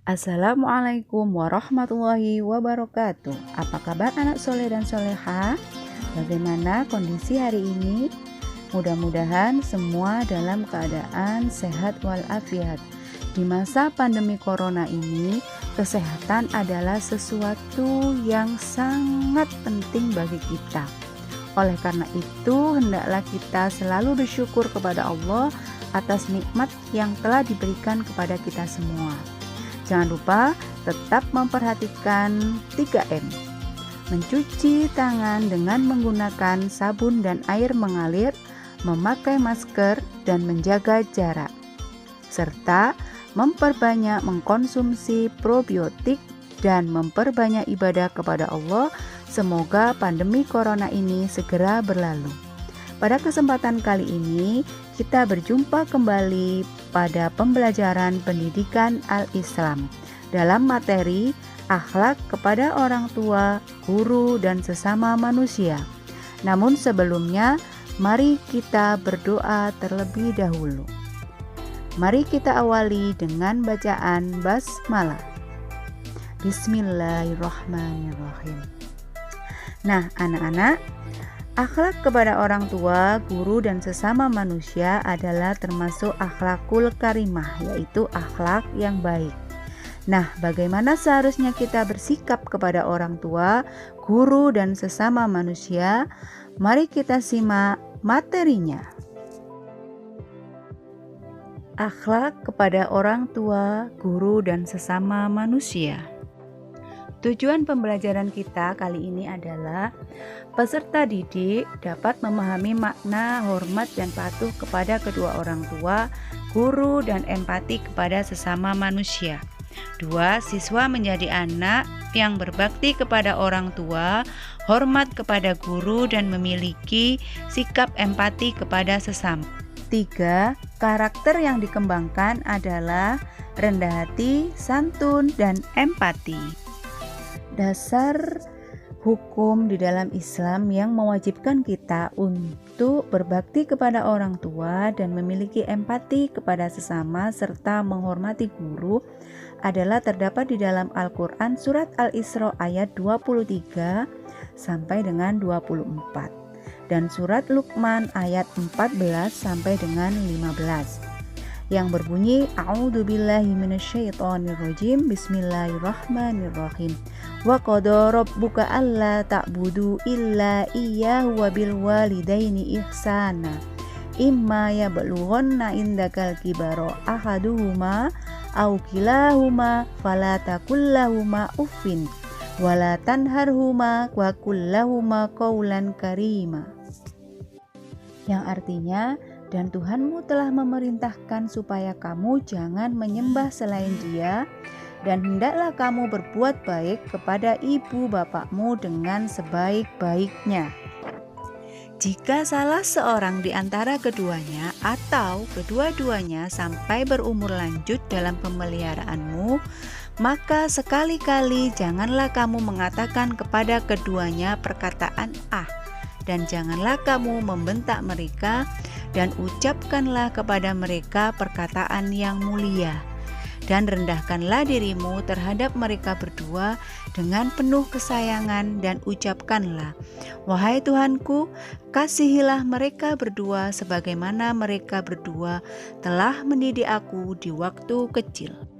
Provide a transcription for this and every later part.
Assalamualaikum warahmatullahi wabarakatuh. Apa kabar anak soleh dan soleha? Bagaimana kondisi hari ini? Mudah-mudahan semua dalam keadaan sehat walafiat. Di masa pandemi corona ini, kesehatan adalah sesuatu yang sangat penting bagi kita. Oleh karena itu, hendaklah kita selalu bersyukur kepada Allah atas nikmat yang telah diberikan kepada kita semua. Jangan lupa tetap memperhatikan 3M. Mencuci tangan dengan menggunakan sabun dan air mengalir, memakai masker dan menjaga jarak, serta memperbanyak mengkonsumsi probiotik dan memperbanyak ibadah kepada Allah. Semoga pandemi corona ini segera berlalu. Pada kesempatan kali ini, kita berjumpa kembali pada pembelajaran pendidikan Al-Islam dalam materi akhlak kepada orang tua, guru, dan sesama manusia. Namun sebelumnya, mari kita berdoa terlebih dahulu. Mari kita awali dengan bacaan basmalah. Bismillahirrahmanirrahim. Nah, anak-anak, akhlak kepada orang tua, guru, dan sesama manusia adalah termasuk akhlakul karimah, yaitu akhlak yang baik. Nah, bagaimana seharusnya kita bersikap kepada orang tua, guru, dan sesama manusia? Mari kita simak materinya. Akhlak kepada orang tua, guru, dan sesama manusia. Tujuan pembelajaran kita kali ini adalah peserta didik dapat memahami makna hormat dan patuh kepada kedua orang tua, guru, dan empati kepada sesama manusia. 2. Siswa menjadi anak yang berbakti kepada orang tua, hormat kepada guru, dan memiliki sikap empati kepada sesama. 3. Karakter yang dikembangkan adalah rendah hati, santun, dan empati. Dasar hukum di dalam Islam yang mewajibkan kita untuk berbakti kepada orang tua dan memiliki empati kepada sesama serta menghormati guru adalah terdapat di dalam Al-Quran surat Al-Isra ayat 23 sampai dengan 24 dan surat Luqman ayat 14 sampai dengan 15 yang berbunyi A'udzubillahi minasyaitonirrajim. Bismillahirrahmanirrahim. Wa qada rabbuka alla ta'budu illa iyyahu wa bil walidaini ihsana. Imma yablughanna indakal kibara ahaduhuma aw kilahuma fala taqul lahumā uffin wa la tanharhuma wa qul lahumā qawlan karīmā. Yang artinya, dan Tuhanmu telah memerintahkan supaya kamu jangan menyembah selain Dia, dan hendaklah kamu berbuat baik kepada ibu bapakmu dengan sebaik-baiknya. Jika salah seorang di antara keduanya atau kedua-duanya sampai berumur lanjut dalam pemeliharaanmu, maka sekali-kali janganlah kamu mengatakan kepada keduanya perkataan dan janganlah kamu membentak mereka, dan ucapkanlah kepada mereka perkataan yang mulia. Dan rendahkanlah dirimu terhadap mereka berdua dengan penuh kesayangan dan ucapkanlah, wahai Tuhanku, kasihilah mereka berdua sebagaimana mereka berdua telah mendidik aku di waktu kecil.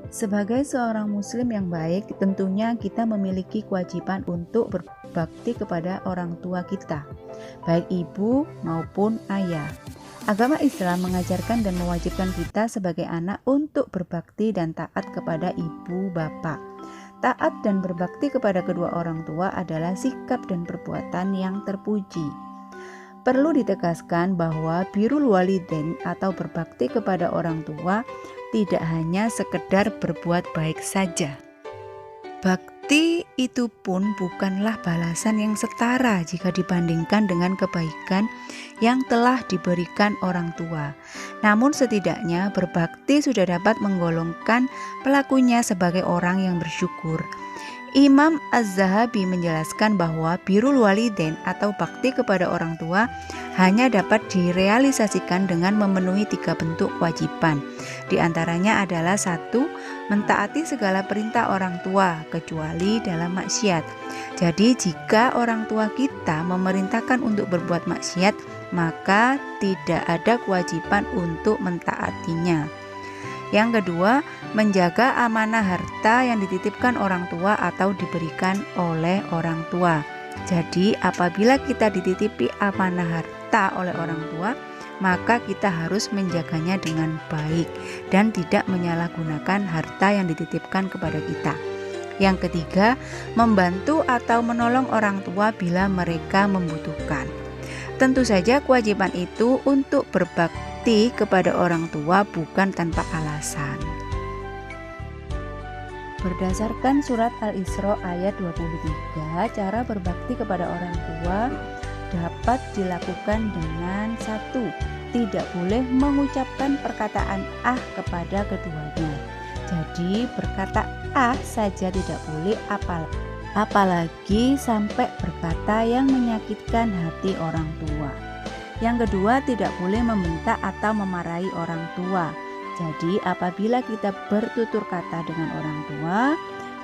Sebagai seorang muslim yang baik, tentunya kita memiliki kewajiban untuk berbakti kepada orang tua kita, baik ibu maupun ayah. Agama Islam mengajarkan dan mewajibkan kita sebagai anak untuk berbakti dan taat kepada ibu bapak. Taat dan berbakti kepada kedua orang tua adalah sikap dan perbuatan yang terpuji. Perlu ditegaskan bahwa birrul walidain atau berbakti kepada orang tua tidak hanya sekedar berbuat baik saja. Bakti itu pun bukanlah balasan yang setara jika dibandingkan dengan kebaikan yang telah diberikan orang tua. Namun setidaknya berbakti sudah dapat menggolongkan pelakunya sebagai orang yang bersyukur. Imam Az-Zahabi menjelaskan bahwa birrul walidain atau bakti kepada orang tua hanya dapat direalisasikan dengan memenuhi 3 bentuk kewajiban. Di antaranya adalah 1. Mentaati segala perintah orang tua kecuali dalam maksiat. Jadi jika orang tua kita memerintahkan untuk berbuat maksiat, maka tidak ada kewajiban untuk mentaatinya. Yang kedua, menjaga amanah harta yang dititipkan orang tua atau diberikan oleh orang tua. Jadi apabila kita dititipi amanah harta oleh orang tua, maka kita harus menjaganya dengan baik dan tidak menyalahgunakan harta yang dititipkan kepada kita. Yang ketiga, membantu atau menolong orang tua bila mereka membutuhkan. Tentu saja kewajiban itu untuk berbakti kepada orang tua bukan tanpa alasan. Berdasarkan surat Al-Isra ayat 23, cara berbakti kepada orang tua dapat dilakukan dengan 1. Tidak boleh mengucapkan perkataan kepada keduanya. Jadi berkata saja tidak boleh, apalagi sampai berkata yang menyakitkan hati orang tua. Yang kedua, tidak boleh membentak atau memarahi orang tua. Jadi apabila kita bertutur kata dengan orang tua,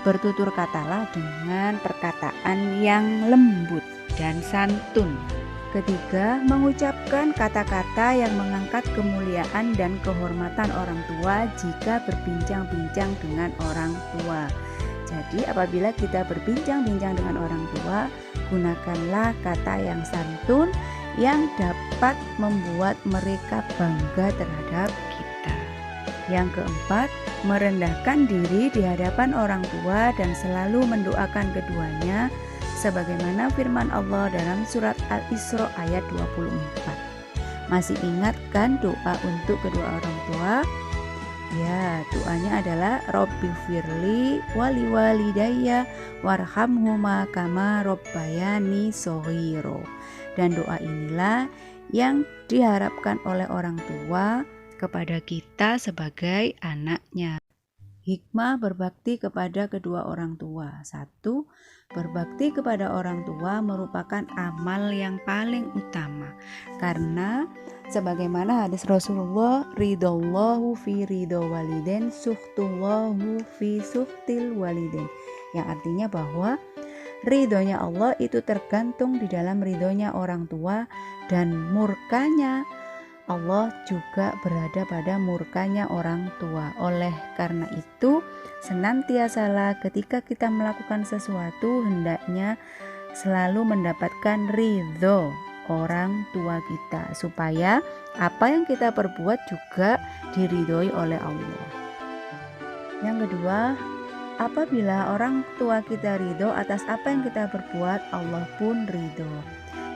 bertutur katalah dengan perkataan yang lembut dan santun. Ketiga, mengucapkan kata-kata yang mengangkat kemuliaan dan kehormatan orang tua jika berbincang-bincang dengan orang tua. Jadi apabila kita berbincang-bincang dengan orang tua, gunakanlah kata yang santun yang dapat membuat mereka bangga terhadap kita. Yang keempat, merendahkan diri di hadapan orang tua dan selalu mendoakan keduanya sebagaimana firman Allah dalam surat Al-Isra ayat 24. Masih ingat kan doa untuk kedua orang tua? Ya, doanya adalah Robbighfirli wali walidayya warhamhuma kama robbayani shaghira. Dan doa inilah yang diharapkan oleh orang tua kepada kita sebagai anaknya. Hikmah berbakti kepada kedua orang tua. 1. Berbakti kepada orang tua merupakan amal yang paling utama. Karena sebagaimana hadis Rasulullah, ridallahu fi ridho walidain, suhtullahu fi suhtil walidain. Yang artinya bahwa ridhonya Allah itu tergantung di dalam ridhonya orang tua, dan murkanya Allah juga berada pada murkanya orang tua. Oleh karena itu, senantiasalah ketika kita melakukan sesuatu hendaknya selalu mendapatkan ridho orang tua kita, supaya apa yang kita perbuat juga diridhoi oleh Allah. Yang kedua, apabila orang tua kita ridho atas apa yang kita perbuat, Allah pun ridho.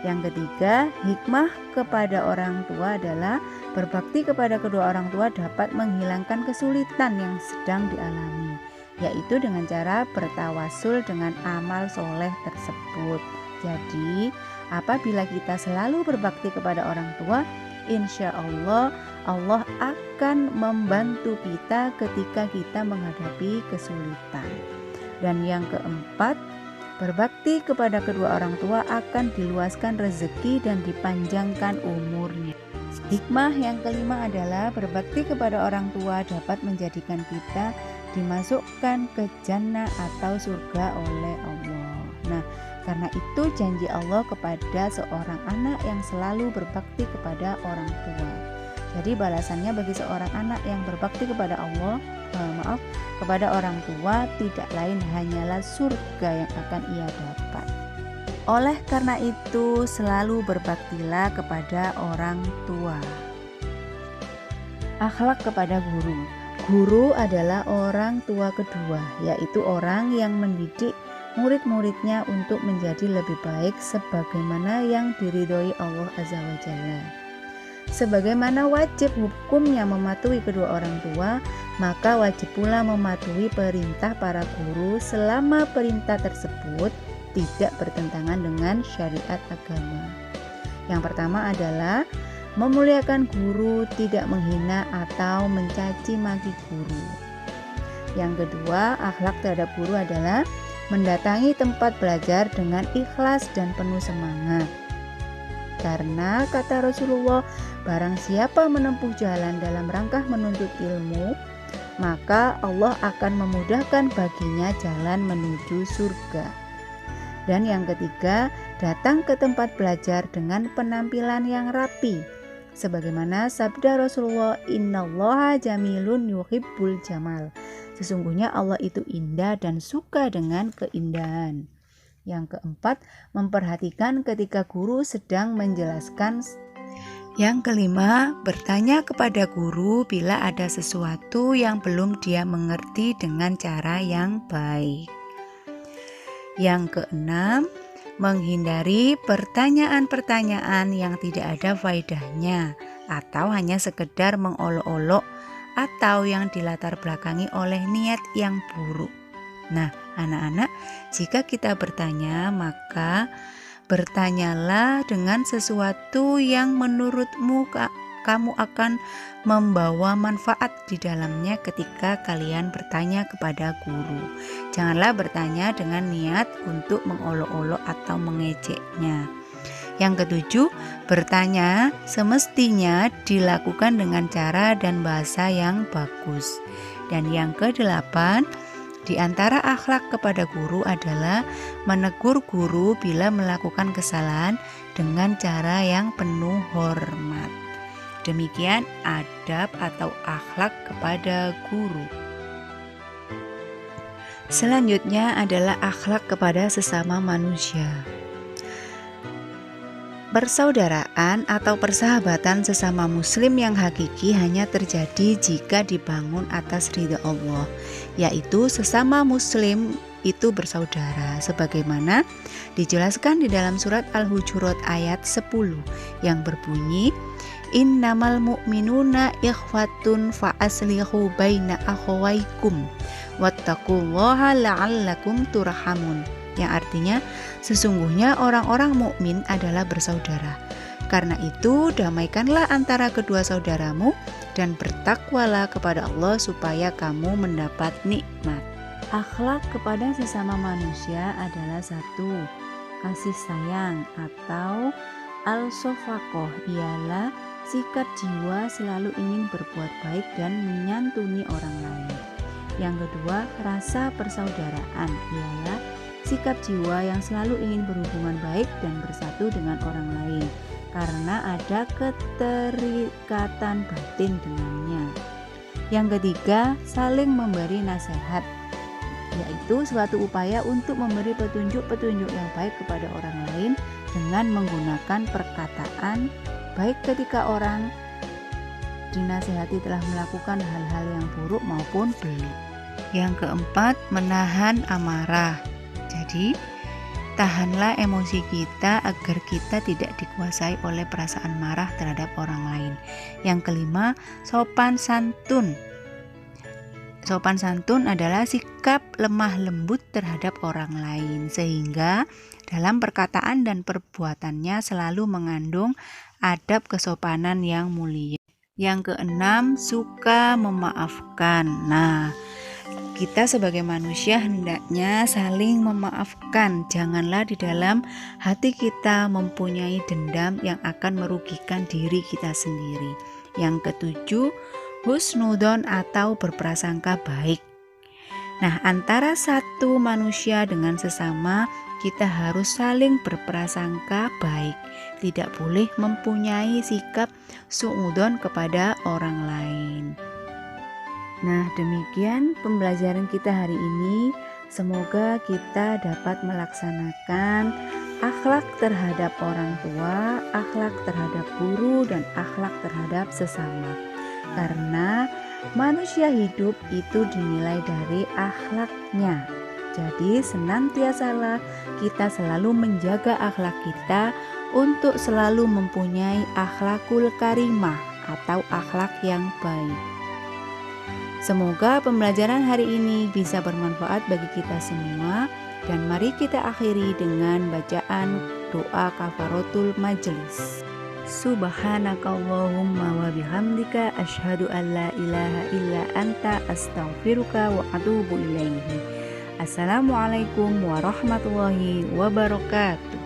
Yang ketiga, hikmah kepada orang tua adalah berbakti kepada kedua orang tua dapat menghilangkan kesulitan yang sedang dialami, yaitu dengan cara bertawasul dengan amal soleh tersebut. Jadi, apabila kita selalu berbakti kepada orang tua, insya Allah Allah akan membantu kita ketika kita menghadapi kesulitan. Dan yang keempat, berbakti kepada kedua orang tua akan diluaskan rezeki dan dipanjangkan umurnya. Hikmah yang kelima adalah berbakti kepada orang tua dapat menjadikan kita dimasukkan ke jannah atau surga oleh Allah. Nah, karena itu janji Allah kepada seorang anak yang selalu berbakti kepada orang tua. Jadi balasannya bagi seorang anak yang berbakti kepada kepada orang tua tidak lain hanyalah surga yang akan ia dapat. Oleh karena itu, selalu berbaktilah kepada orang tua. Akhlak kepada guru. Guru adalah orang tua kedua, yaitu orang yang mendidik murid-muridnya untuk menjadi lebih baik sebagaimana yang diridhoi Allah Azza wa Jalla. Sebagaimana wajib hukumnya mematuhi kedua orang tua, maka wajib pula mematuhi perintah para guru selama perintah tersebut tidak bertentangan dengan syariat agama. Yang pertama adalah memuliakan guru, tidak menghina atau mencaci maki guru. Yang kedua, akhlak terhadap guru adalah mendatangi tempat belajar dengan ikhlas dan penuh semangat. Karena kata Rasulullah, barang siapa menempuh jalan dalam rangka menuntut ilmu, maka Allah akan memudahkan baginya jalan menuju surga. Dan yang ketiga, datang ke tempat belajar dengan penampilan yang rapi. Sebagaimana sabda Rasulullah, innallaha jamilun yuhibbul jamal. Sesungguhnya Allah itu indah dan suka dengan keindahan. Yang keempat, memperhatikan ketika guru sedang menjelaskan. Yang kelima, bertanya kepada guru bila ada sesuatu yang belum dia mengerti dengan cara yang baik. Yang keenam, menghindari pertanyaan-pertanyaan yang tidak ada faedahnya atau hanya sekedar mengolok-olok atau yang dilatar belakangi oleh niat yang buruk. Nah, anak-anak, jika kita bertanya, maka bertanyalah dengan sesuatu yang menurutmu kamu akan membawa manfaat di dalamnya ketika kalian bertanya kepada guru. Janganlah bertanya dengan niat untuk mengolok-olok atau mengejeknya. Yang ketujuh, bertanya semestinya dilakukan dengan cara dan bahasa yang bagus. Dan yang kedelapan, di antara akhlak kepada guru adalah menegur guru bila melakukan kesalahan dengan cara yang penuh hormat. Demikian adab atau akhlak kepada guru. Selanjutnya adalah akhlak kepada sesama manusia. Persaudaraan atau persahabatan sesama muslim yang hakiki hanya terjadi jika dibangun atas ridha Allah, yaitu sesama muslim itu bersaudara, sebagaimana dijelaskan di dalam surat Al-Hujurat ayat 10 yang berbunyi, innamal mu'minuna ikhwatun fa aslihu baina akhawaikum wattaqullaha la'allakum turhamun, yang artinya sesungguhnya orang-orang mukmin adalah bersaudara. Karena itu damaikanlah antara kedua saudaramu dan bertakwalah kepada Allah supaya kamu mendapat nikmat. Akhlak kepada sesama manusia adalah satu, kasih sayang atau al-shafaqah, ialah sikap jiwa selalu ingin berbuat baik dan menyantuni orang lain. Yang kedua, rasa persaudaraan, ialah sikap jiwa yang selalu ingin berhubungan baik dan bersatu dengan orang lain karena ada keterikatan batin dengannya. Yang ketiga, saling memberi nasihat, yaitu suatu upaya untuk memberi petunjuk-petunjuk yang baik kepada orang lain dengan menggunakan perkataan baik ketika orang dinasihati telah melakukan hal-hal yang buruk maupun belum. Yang keempat, menahan amarah. Jadi, tahanlah emosi kita agar kita tidak dikuasai oleh perasaan marah terhadap orang lain. Yang kelima, sopan santun. Sopan santun adalah sikap lemah lembut terhadap orang lain, sehingga dalam perkataan dan perbuatannya selalu mengandung adab kesopanan yang mulia. Yang keenam, suka memaafkan. Nah, kita sebagai manusia hendaknya saling memaafkan. Janganlah di dalam hati kita mempunyai dendam yang akan merugikan diri kita sendiri. Yang ketujuh, husnudon atau berprasangka baik. Nah, antara satu manusia dengan sesama, kita harus saling berprasangka baik. Tidak boleh mempunyai sikap su'udon kepada orang lain. Nah, demikian pembelajaran kita hari ini. Semoga kita dapat melaksanakan akhlak terhadap orang tua, akhlak terhadap guru, dan akhlak terhadap sesama. Karena manusia hidup itu dinilai dari akhlaknya. Jadi senantiasalah kita selalu menjaga akhlak kita untuk selalu mempunyai akhlakul karimah atau akhlak yang baik. Semoga pembelajaran hari ini bisa bermanfaat bagi kita semua, dan mari kita akhiri dengan bacaan doa kafaratul majelis. Subhanakallahumma wa bihamdika asyhadu an la ilaha illa anta astaghfiruka wa atubu ilaihi. Assalamualaikum warahmatullahi wabarakatuh.